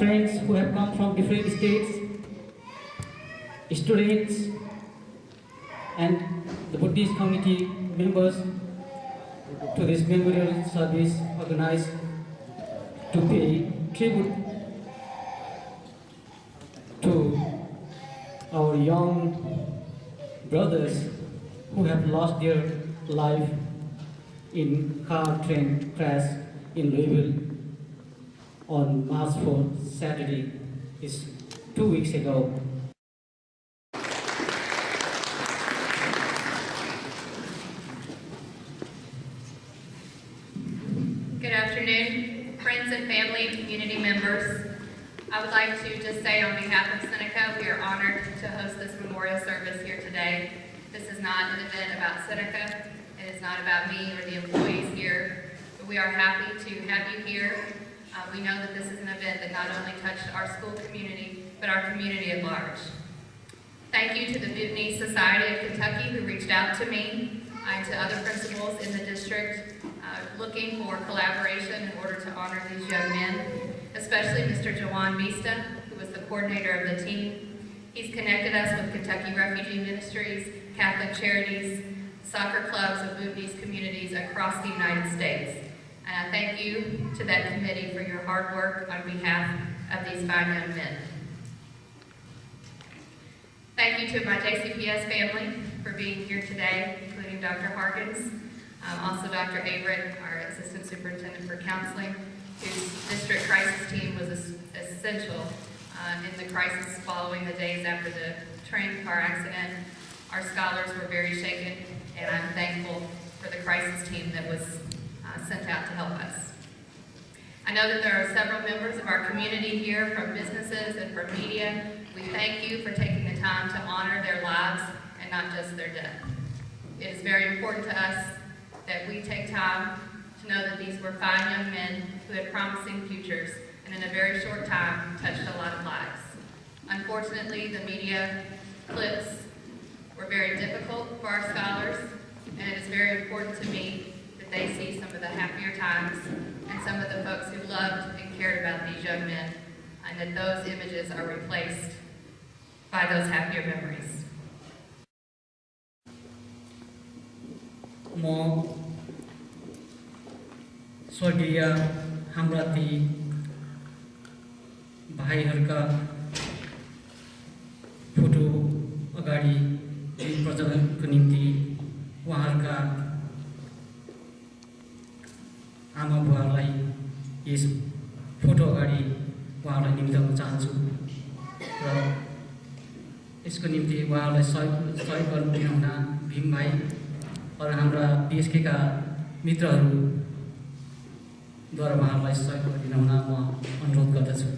friends who have come from different states, students, and the Buddhist community members to this memorial service organized to pay tribute to our young brothers who have lost their life in car train crash in Louisville on March 4th, Saturday, is 2 weeks ago. Good afternoon, friends and family and community members. I would like to just say on behalf of Seneca, we are honored to host this memorial service here today. This is not an event about Seneca. It is not about me or the employees here, but we are happy to have you here. We know that this is an event that not only touched our school community, but our community at large. Thank you to the Bhutanese Society of Kentucky who reached out to me and to other principals in the district looking for collaboration in order to honor these young men, especially Mr. Jawan Vista, who was the coordinator of the team. He's connected us with Kentucky Refugee Ministries, Catholic Charities, soccer clubs of Bhutanese communities across the United States. And I thank you to that committee for your hard work on behalf of these fine young men. Thank you to my JCPS family for being here today, including Dr. Harkins, also Dr. Averett, our Assistant Superintendent for Counseling, whose district crisis team was essential in the crisis following the days after the train car accident. Our scholars were very shaken, and I'm thankful for the crisis team that was sent out to help us. I know that there are several members of our community here from businesses and from media. We thank you for taking the time to honor their lives and not just their death. It is very important to us that we take time to know that these were fine young men who had promising futures and in a very short time touched a lot of lives. Unfortunately, the media clips were very difficult for our scholars, and it is very important to me that they see some of the happier times and some of the folks who loved and cared about these young men, and that those images are replaced by those happier memories. म स्वर्गीय हाम्रा ती भाइहरूका photo अगाडि प्रज्वलनको निम्ति उहाँहरूका आमा बुवालाई यस photo अगाडि उहाँहरूलाई निम्ताउन चाहन्छु र यसको निम्ति उहाँहरूलाई सहयोग गर्नुहुने हुँदा भीम भाइ र हाम्रा बिएसकेका मित्रहरूद्वारा उहाँहरूलाई सहयोग गरिदिन हुन म अनुरोध गर्दछु।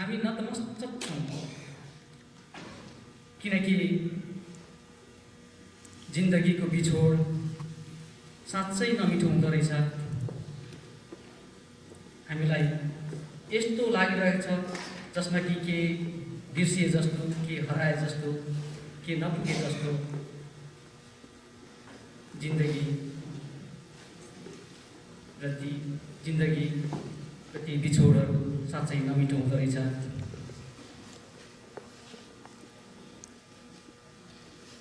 हामी नतमस्तक छौँ किनकि जिन्दगीको बिछोड साँच्चै नमिठो हुँदो रहेछ। हामीलाई यस्तो लागिरहेको छ जसमा कि के बिर्सिए जस्तो, के हराए जस्तो, के नपुगे जस्तो। जिन्दगी र ती बिछोडहरू साँच्चै नमिठो हुँदो रहेछ।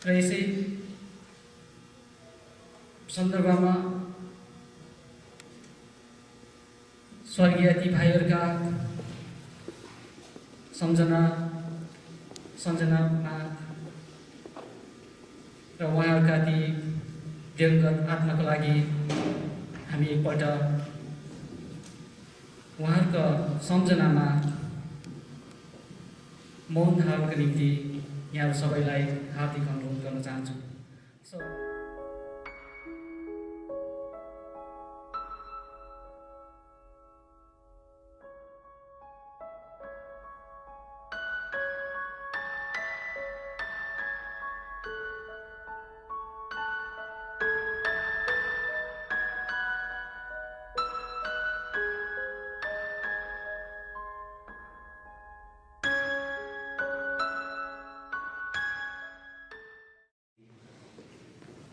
र यसै सन्दर्भमा स्वर्गीय ती भाइहरूका सम्झनामा र उहाँहरूका ती दिवंगत आत्माको लागि हामी एकपल्ट उहाँहरूको सम्झनामा मौन धारणको निम्ति यहाँ सबैलाई हार्दिक अनुरोध गर्न चाहन्छु।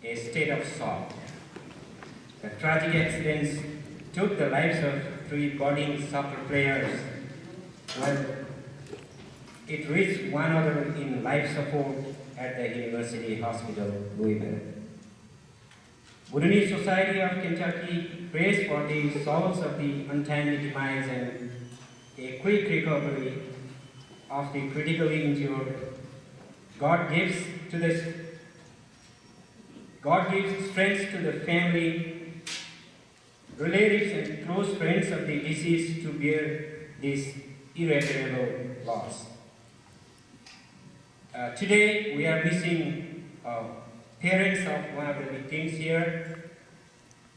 A state of shock. The tragic accidents took the lives of 3 budding soccer players, while it reached one other in life support at the University Hospital, Louisville. Bhutanese Society of Kentucky prays for the souls of the untimely demise and a quick recovery of the critically injured. God gives strength to the family, relatives, and close friends of the deceased to bear this irreparable loss. Today, we are missing parents of one of the victims here,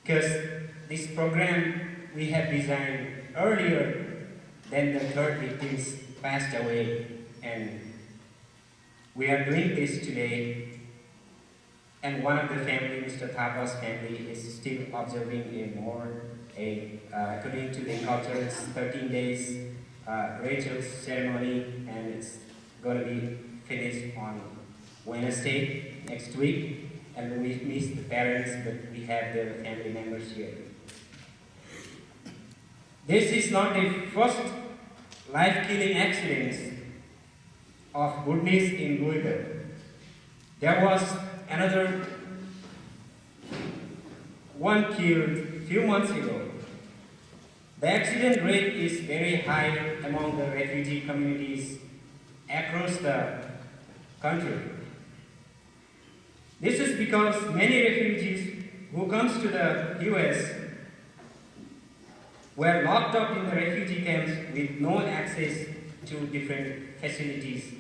because this program we have designed earlier than the 3rd victims passed away, and we are doing this today. And one of the family, Mr. Thapa's family, is still observing according to the culture, it's 13 days ritual ceremony, and it's going to be finished on Wednesday next week. And we miss the parents, but we have their family members here. This is not the first life-killing accident of Bhutanese in Louisville. There was another one killed a few months ago. The accident rate is very high among the refugee communities across the country. This is because many refugees who comes to the US were locked up in the refugee camps with no access to different facilities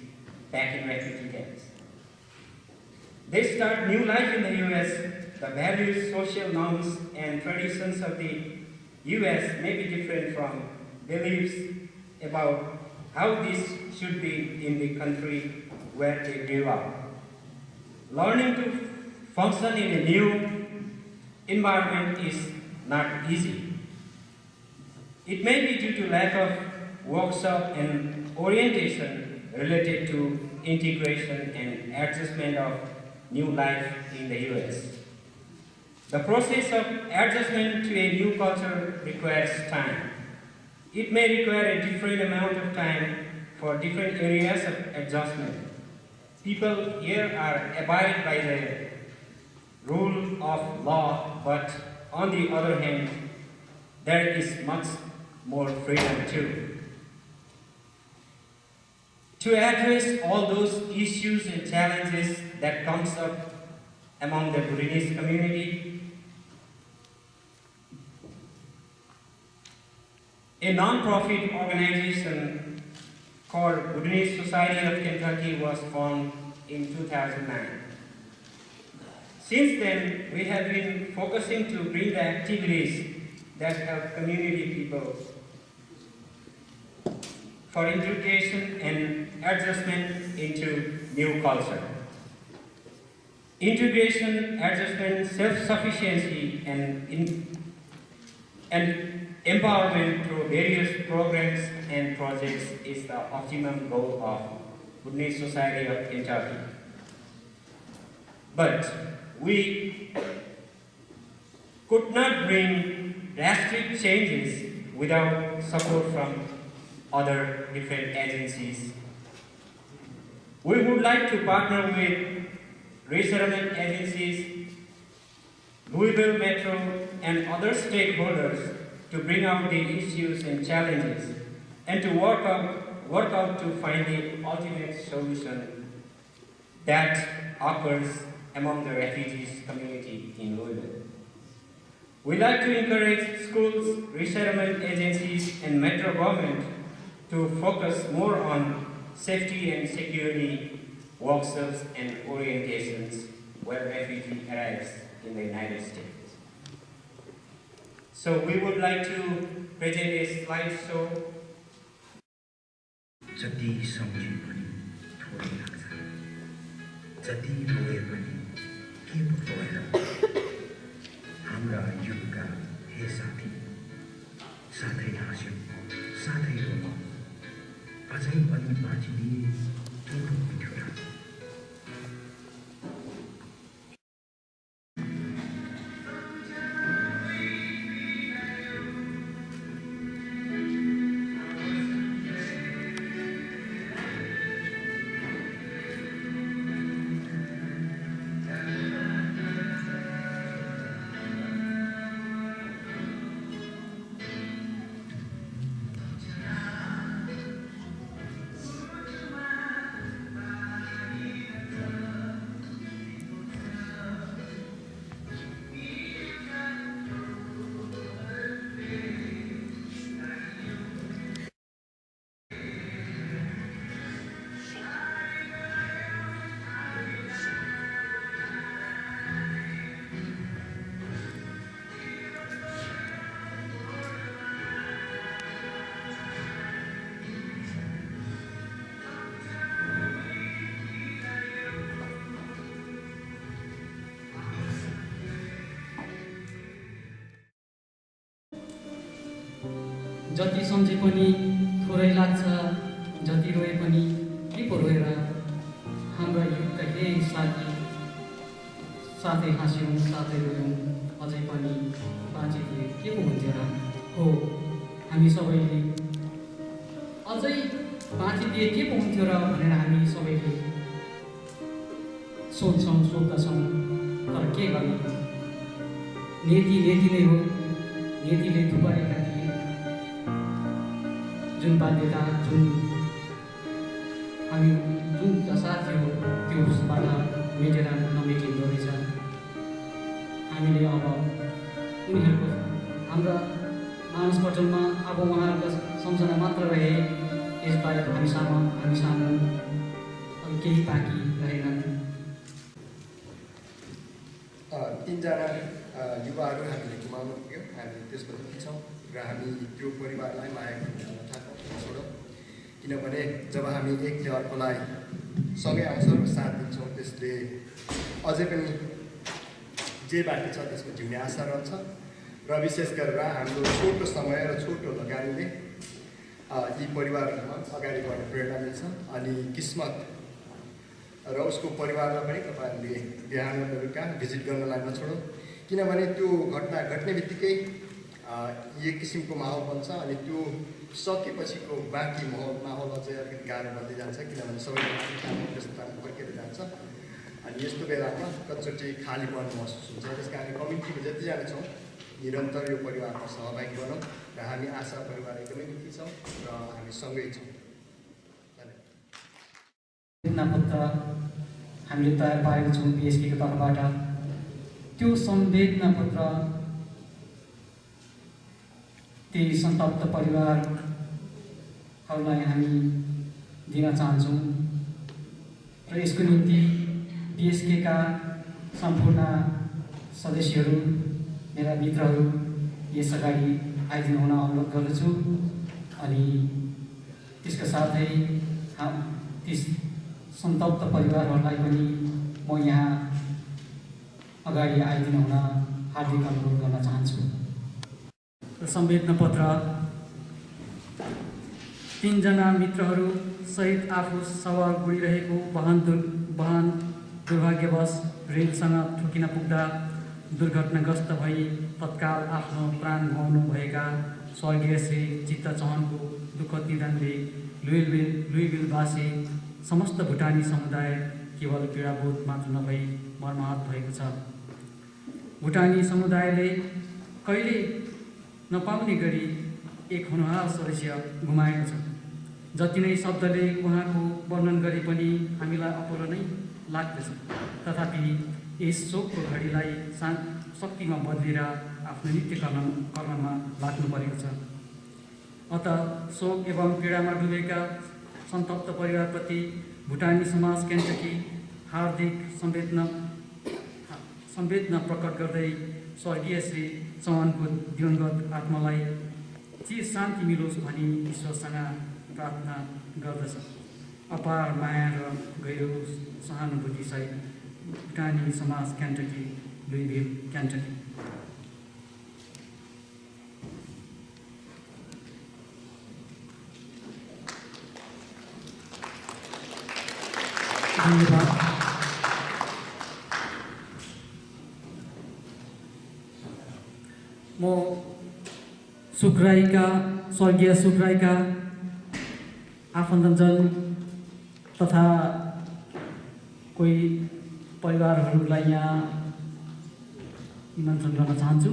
back in refugee camps. They start new life in the US. The values, social norms, and traditions of the US may be different from beliefs about how this should be in the country where they grew up. Learning to function in a new environment is not easy. It may be due to lack of workshop and orientation related to integration and adjustment of new life in the US. The process of adjustment to a new culture requires time. It may require a different amount of time for different areas of adjustment. People here are abide by the rule of law, but on the other hand, there is much more freedom too. To address all those issues and challenges that comes up among the Bhutanese community, a non-profit organization called Bhutanese Society of Kentucky was formed in 2009. Since then, we have been focusing to bring the activities that help community people for integration and adjustment into new culture. Integration, adjustment, self-sufficiency, and empowerment through various programs and projects is the optimum goal of Bhutanese Society of Kentucky. But we could not bring drastic changes without support from other different agencies. We would like to partner with resettlement agencies, Louisville Metro, and other stakeholders to bring out the issues and challenges and to work out to find the ultimate solution that occurs among the refugees community in Louisville. We like to encourage schools, resettlement agencies, and metro government to focus more on safety and security workshops and orientations when refugee arrives in the United States. So we would like to present a slideshow. जति सम्झे पनि थोरै लाग्छ, जति रोए पनि के पो भएर हाम्रा युगका हे साथी, साथै हाँस्यौँ, साथै रोयौँ, अझै पनि बाँचिदिए के पो हुन्थ्यो र। जति सम्झे पनि थोरै लाग्छ, जति रोए पनि के पो रोएर हाम्रा युगका हे साथी, साथै हाँस्यौँ, साथै रोयौँ, अझै पनि बाँचिदिए के पो हुन्थ्यो र। हो, हामी सबैले अझै बाँचिदिए के पो हुन्थ्यो र भनेर हामी सबैले सोध्छौँ, सोध्दछौँ। तर के गर्ने, नीति नै हो, नीतिले थुपारेका थिए जुन बाध्यता, जुन हामी जुन दशा थियो त्यो उसबाट मेटेर नमेटिँदो रहेछ। हामीले अब उनीहरूको हाम्रा मानसपटलमा अब उहाँहरूको सम्झना मात्र रहे, यसबाहेक हामी सामु अब केही बाँकी रहेनन्। तीनजना युवाहरू हामीले गुमाउनु पुग्यो। हामी त्यसमा दुःखी छौँ र हामी त्यो परिवारलाई माया छोडौँ, किनभने जब हामी एकले अर्कोलाई सँगै आउँछौँ र साथ दिन्छौँ, त्यसले अझै पनि जे बाँकी छ त्यसमा जिउने आशा रहन्छ। र विशेष गरेर हाम्रो छोटो समय र छोटो लगानीले यी परिवारहरूमा अगाडि बढ्ने प्रेरणा मिल्छ। अनि किस्मत र उसको परिवारलाई पनि तपाईँहरूले बिहान बेलुका भिजिट गर्नलाई नछोडौँ, किनभने त्यो घटना घट्ने बित्तिकै एक किसिमको माहौल बन्छ अनि त्यो सकेपछिको बाँकी माहौल अझै अलिकति गाह्रो बन्दै जान्छ, किनभने सबैजना काम व्यस्ततामा फर्केर जान्छ अनि यस्तो बेलामा कतिचोटि खालीपन महसुस हुन्छ। त्यस कारण कमिटीको जतिजना छौँ निरन्तर यो परिवारमा सहभागी बनौँ र हामी आशा परिवार एकदमै दुःखी छौँ र हामी सँगै छौँ। पत्र हामीले तयार पारेको छौँ पिएसकेको तर्फबाट। त्यो संवेदना पत्र ती सन्तप्त परिवारहरूलाई हामी दिन चाहन्छौँ र यसको निम्ति पिएसकेका सम्पूर्ण सदस्यहरू, मेरा मित्रहरू यस अगाडि आइदिनु हुन अनुरोध गर्दछु। अनि त्यसका साथै ती सन्तप्त परिवारहरूलाई पनि म यहाँ अगाडि आइदिनु हुन हार्दिक अनुरोध गर्न चाहन्छु। संवेदना पत्र 3 जना मित्रहरू सहित आफू सवार गुडिरहेको वाहन दुर्भाग्यवश रेलसँग ठोकिन पुग्दा दुर्घटनाग्रस्त भई तत्काल आफ्नो प्राण गुमाउनु भएका स्वर्गीय श्री चित्त चौहानको दुःखद निधनले लुइभिलवासी समस्त भुटानी समुदाय केवल पीडाबोध मात्र नभई मर्माहत भएको छ। भुटानी समुदायले कहिले नपाउने गरी एक हुनहार सदस्य गुमाएको छ। जति नै शब्दले उहाँको वर्णन गरे पनि हामीलाई अपुरो नै लाग्दछ। तथापि यस शोकको घडीलाई शक्तिमा बदलेर आफ्नो नित्य कर्ममा लाग्नु परेको छ। अत शोक एवं पीडामा डुबेका सन्तप्त परिवारप्रति भुटानी समाज केन्टकी हार्दिक संवेदना प्रकट गर्दै स्वर्गीय श्री चौहानको दिवंगत आत्मालाई चिर शान्ति मिलोस् भनी ईश्वरसँग प्रार्थना गर्दछ। अपार माया र गहिरो सहानुभूति सहित भुटानी समाज केन्टकी, लुइभिल, केन्टकी। धन्यवाद। म स्वर्गीय सुखराईका आफन्तजन तथा कोही परिवारहरूलाई यहाँ निमन्त्रण गर्न चाहन्छु।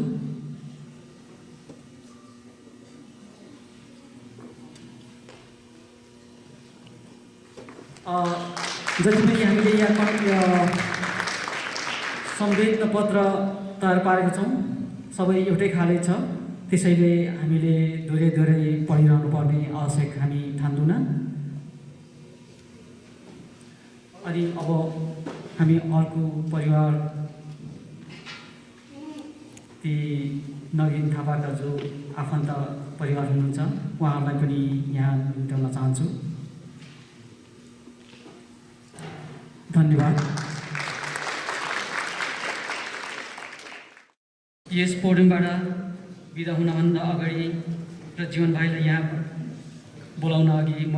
जति पनि हामीले यहाँ संवेदना पत्र तयार पारेका छौँ सबै एउटै खाले छ। त्यसैले हामीले धेरै पढिरहनु पर्ने आवश्यक हामी ठान्दैनौँ। अनि अब हामी अर्को परिवार ती नगिन थापाका जो आफन्त परिवार हुनुहुन्छ उहाँहरूलाई पनि यहाँ निम्ताउन चाहन्छु। धन्यवाद। यस पोडियमबाट बिदा हुनभन्दा अगाडि र जीवन भाइलाई यहाँ बोलाउन अघि म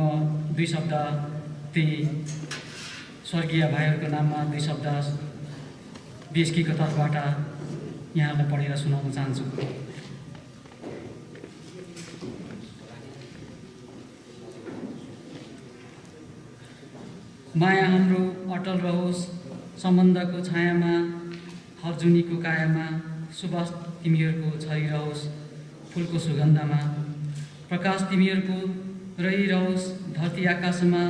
2 शब्द ती स्वर्गीय भाइहरूको नाममा 2 शब्द बिएसकेको तर्फबाट यहाँलाई पढेर सुनाउन चाहन्छु। माया हाम्रो अटल रहोस् सम्बन्धको छायामा, हर्जुनीको कायामा, सुवास तिमीहरूको छरिरहोस् फुलको सुगन्धमा, प्रकाश तिमीहरूको रहिरहोस् धरती आकाशमा,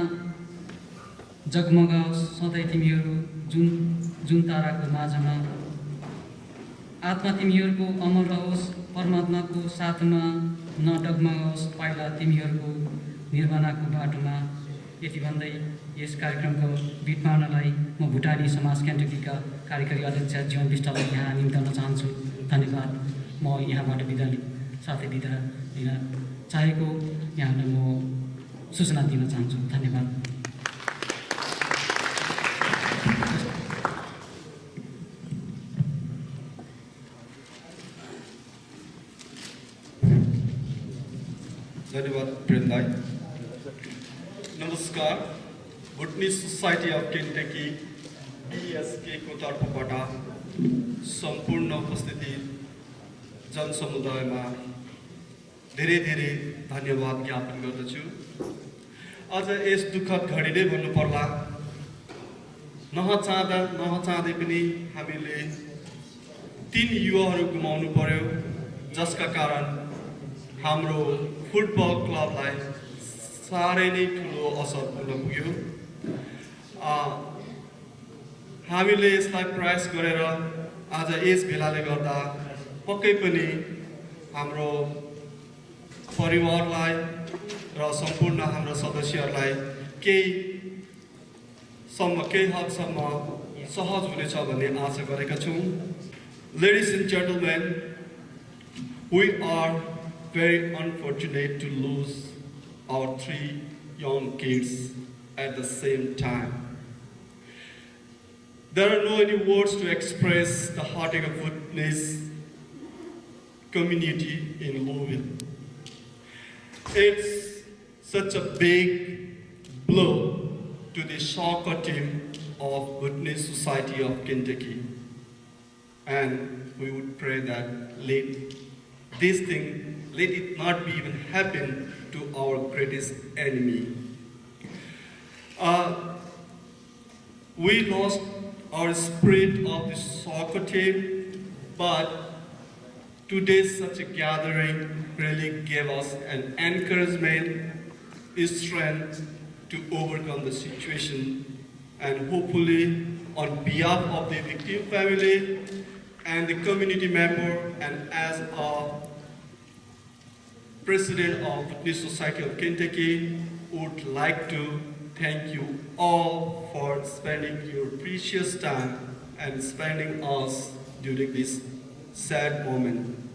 जगमगाओस् सधैँ तिमीहरू जुन ताराको माझमा, आत्मा तिमीहरूको अमर रहोस् परमात्माको साथमा, न डगमगाओस् पाइला तिमीहरूको निर्वाणाको बाटोमा। यति भन्दै यस कार्यक्रमको विद्वानलाई म भुटानी समाज केन्टकीका कार्यकारी अध्यक्ष जीवन विष्टलाई यहाँ निम्ताउन चाहन्छु। धन्यवाद। म यहाँबाट बिदा लिन चाहेको यहाँलाई म सूचना दिन चाहन्छु। धन्यवाद। धन्यवाद प्रेमलाई। नमस्कार। भुटनीज सोसाइटी अफ केन्टकी BSK को तर्फबाट सम्पूर्ण उपस्थिति जनसमुदायमा धेरै धन्यवाद ज्ञापन गर्दछु। आज यस दुःखद घडी नै भन्नु पर्ला, नचाहँदै पनि हामीले 3 युवाहरू गुमाउनु पर्यो, जसका कारण हाम्रो फुटबल क्लबलाई साह्रै नै ठुलो असर पुग्न पुग्यो। हामीले यसलाई प्रयास गरेर आज यस भेलाले गर्दा पक्कै पनि हाम्रो परिवारलाई र सम्पूर्ण हाम्रो सदस्यहरूलाई केही हदसम्म सहज हुनेछ भन्ने आशा गरेका छौँ। Ladies and gentlemen, we are very unfortunate to lose our 3 young kids at the same time. There are no any words to express the heartache of Bhutanese community in Louisville. It's such a big blow to the soccer team of Bhutanese Society of Kentucky. And we would pray that let it not be even happen to our greatest enemy. We lost our spirit of the soccer team, but today's such a gathering really gave us an encouragement, strength to overcome the situation, and hopefully on behalf of the victim family and the community member, and as a president of the Society of Kentucky, would like to thank you all for spending your precious time and spending us during this sad moment.